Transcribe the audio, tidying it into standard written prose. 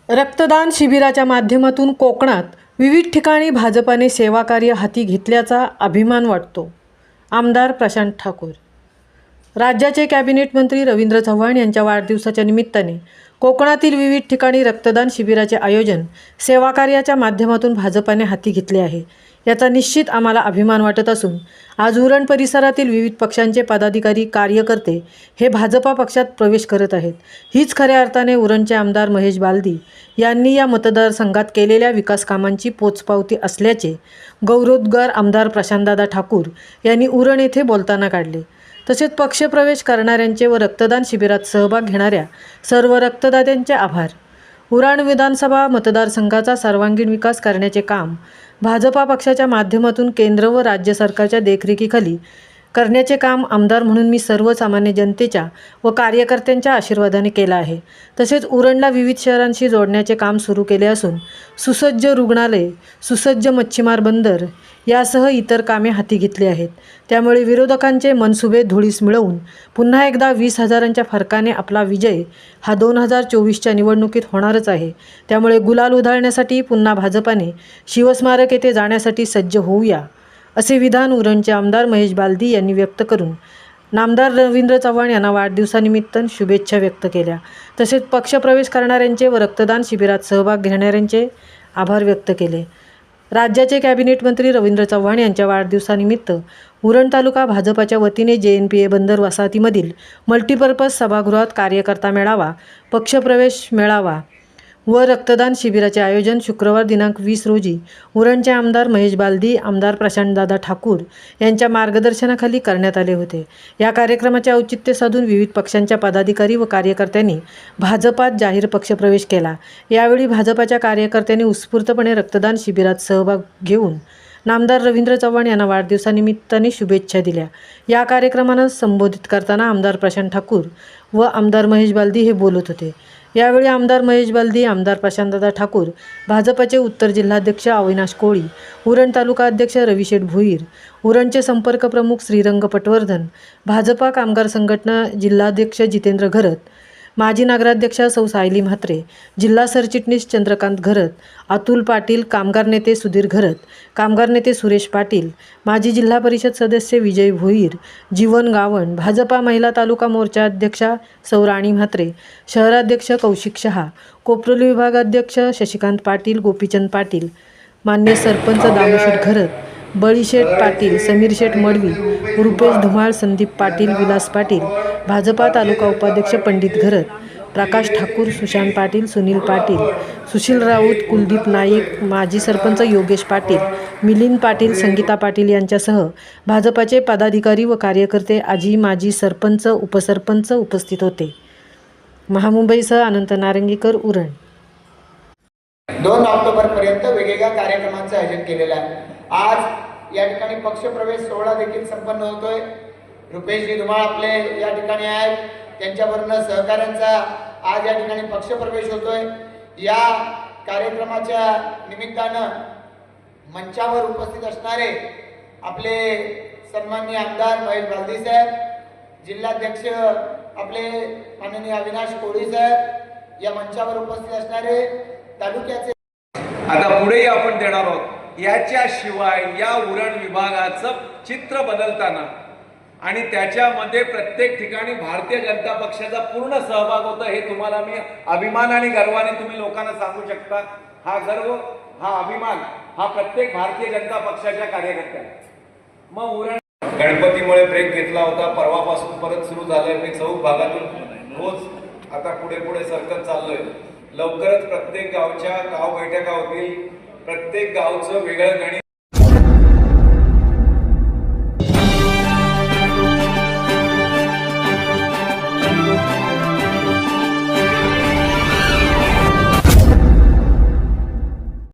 रक्तदान शिबिराच्या माध्यमातून कोकणात विविध ठिकाणी भाजपाने सेवाकार्य हाती घेतल्याचा अभिमान वाटतो. आमदार प्रशांत ठाकूर. राज्याचे कॅबिनेट मंत्री रवींद्र चव्हाण यांच्या वाढदिवसाच्या निमित्ताने कोकणातील विविध ठिकाणी रक्तदान शिबिराचे आयोजन सेवाकार्याच्या माध्यमातून भाजपाने हाती घेतले आहे. याचा निश्चित आम्हाला अभिमान वाटत असून आज उरण परिसरातील विविध पक्षांचे पदाधिकारी कार्यकर्ते हे भाजपा पक्षात प्रवेश करत आहेत. हीच खऱ्या अर्थाने उरणचे आमदार महेश बालदी यांनी या मतदारसंघात केलेल्या विकास कामांची पोचपावती असल्याचे गौरवोद्गार आमदार प्रशांतदादा ठाकूर यांनी उरण येथे बोलताना काढले. तसेच पक्षप्रवेश करणाऱ्यांचे व रक्तदान शिबिरात सहभाग घेणाऱ्या सर्व रक्तदात्यांचे आभार. उरण विधानसभा मतदारसंघाचा सर्वांगीण विकास करण्याचे काम भाजपा पक्षाच्या माध्यमातून केंद्र व राज्य सरकारच्या देखरेखीखाली करण्याचे काम आमदार म्हणून मी सर्वसामान्य जनतेच्या व कार्यकर्त्यांच्या आशीर्वादाने केला आहे. तसेच उरणला विविध शहरांशी जोडण्याचे काम सुरू केले असून सुसज्ज रुग्णालय, सुसज्ज मच्छीमार बंदर यासह इतर कामे हाती घेतली आहेत. त्यामुळे विरोधकांचे मनसुबे धुळीस मिळवून पुन्हा एकदा 20,000च्या फरकाने आपला विजय हा 2024च्या निवडणुकीत होणारच आहे. त्यामुळे गुलाल उधळण्यासाठी पुन्हा भाजपाने शिवस्मारक येथे जाण्यासाठी सज्ज होऊया, असे विधान उरणचे आमदार महेश बालदी यांनी व्यक्त करून नामदार रवींद्र चव्हाण यांना वाढदिवसानिमित्त शुभेच्छा व्यक्त केल्या. तसेच पक्षप्रवेश करणाऱ्यांचे व रक्तदान शिबिरात सहभाग घेणाऱ्यांचे आभार व्यक्त केले. राज्याचे कॅबिनेट मंत्री रवींद्र चव्हाण यांच्या वाढदिवसानिमित्त उरण तालुका भाजपाच्या वतीने JNPA बंदर वसाहतीमधील मल्टीपर्पज सभागृहात कार्यकर्ता मेळावा, पक्षप्रवेश मेळावा व रक्तदान शिबिराचे आयोजन शुक्रवार दिनांक 20 रोजी उरणचे आमदार महेश बालदी, आमदार प्रशांतदादा ठाकूर यांच्या मार्गदर्शनाखाली करण्यात आले होते. या कार्यक्रमाचे औचित्य साधून विविध पक्षांच्या पदाधिकारी व कार्यकर्त्यांनी भाजपात जाहीर पक्षप्रवेश केला. यावेळी भाजपाच्या कार्यकर्त्यांनी उत्स्फूर्तपणे रक्तदान शिबिरात सहभाग घेऊन नामदार रवींद्र चव्हाण यांना वाढदिवसानिमित्ताने शुभेच्छा दिल्या. या कार्यक्रमाला संबोधित करताना आमदार प्रशांत ठाकूर व आमदार महेश बालदी हे बोलत होते. यावेळी आमदार महेश बालदी, आमदार प्रशांतदादा ठाकूर, भाजपाचे उत्तर जिल्हाध्यक्ष अविनाश कोळी, उरण तालुका अध्यक्ष रविशेठ भोईर, उरणचे संपर्क प्रमुख श्रीरंग पटवर्धन, भाजपा कामगार संघटना जिल्हाध्यक्ष जितेंद्र घरत, माजी नगराध्यक्षा सौ सायली म्हात्रे, जिल्हा सरचिटणीस चंद्रकांत घरत, अतुल पाटील, कामगार नेते सुधीर घरत, कामगार नेते सुरेश पाटील, माजी जिल्हा परिषद सदस्य विजय भोईर, जीवन गावण, भाजपा महिला तालुका मोर्चा अध्यक्षा सौ राणी म्हात्रे, शहराध्यक्ष कौशिक शहा, कोपरोली विभागाध्यक्ष शशिकांत पाटील, गोपीचंद पाटील, मान्य सरपंच दामोशेठ घरत, बळीशेठ पाटील, समीर शेठ मडवी, रुपेश धुमाळ, संदीप पाटील, विलास पाटील, भाजपा तालुका उपाध्यक्ष पंडित घरत, प्रकाश ठाकूर, सुशांत पाटील, सुनील पाटील, सुशील राऊत, कुलदीप नाईक, माजी सरपंच योगेश पाटील, मिलिंद पाटील, संगीता पाटील यांच्यासह भाजपाचे पदाधिकारी व कार्यकर्ते, आजी माजी सरपंच, उपसरपंच उपस्थित होते. महामुंबईसह अनंत नारंगीकर, उरण. 2 ऑक्टोबरपर्यंत वेगवेगळ्या कार्यक्रमांचं आयोजन केलेलं आहे. आज या ठिकाणी पक्षप्रवेश सोहळा देखील संपन्न होतोय. रुपेशजी धुमाळ आपले या ठिकाणी आहेत, त्यांच्याबरोबर सहकाऱ्यांचा आज या ठिकाणी पक्षप्रवेश होतोय. या कार्यक्रमाच्या निमित्तानं मंचावर उपस्थित असणारे आपले सन्माननीय आमदार महेश बालदी साहेब, जिल्हाध्यक्ष आपले माननीय अविनाश कोळी साहेब, या मंचावर उपस्थित असणारे तालुक्याचे आता पुढेही आपण देणार आहोत. याच्याशिवाय या उरण विभागाचं चित्र बदलताना आणि त्याच्यामध्ये प्रत्येक ठिकाणी भारतीय जनता पक्षाचा पूर्ण सहभाग होता हे तुम्हाला मी अभिमान आणि गर्वाने तुम्ही लोकांना सांगू शकता. हा गर्व, हा अभिमान हा प्रत्येक भारतीय जनता पक्षाच्या कार्यकर्त्यांना. मग उरण गणपतीमुळे ब्रेक घेतला होता, परवापासून परत सुरू झालंय. मी चौक भागातून रोज आता पुढे सरकत चाललोय. लवकरच प्रत्येक गावच्या गाव बैठका होतील, प्रत्येक गावचं वेगळं गणित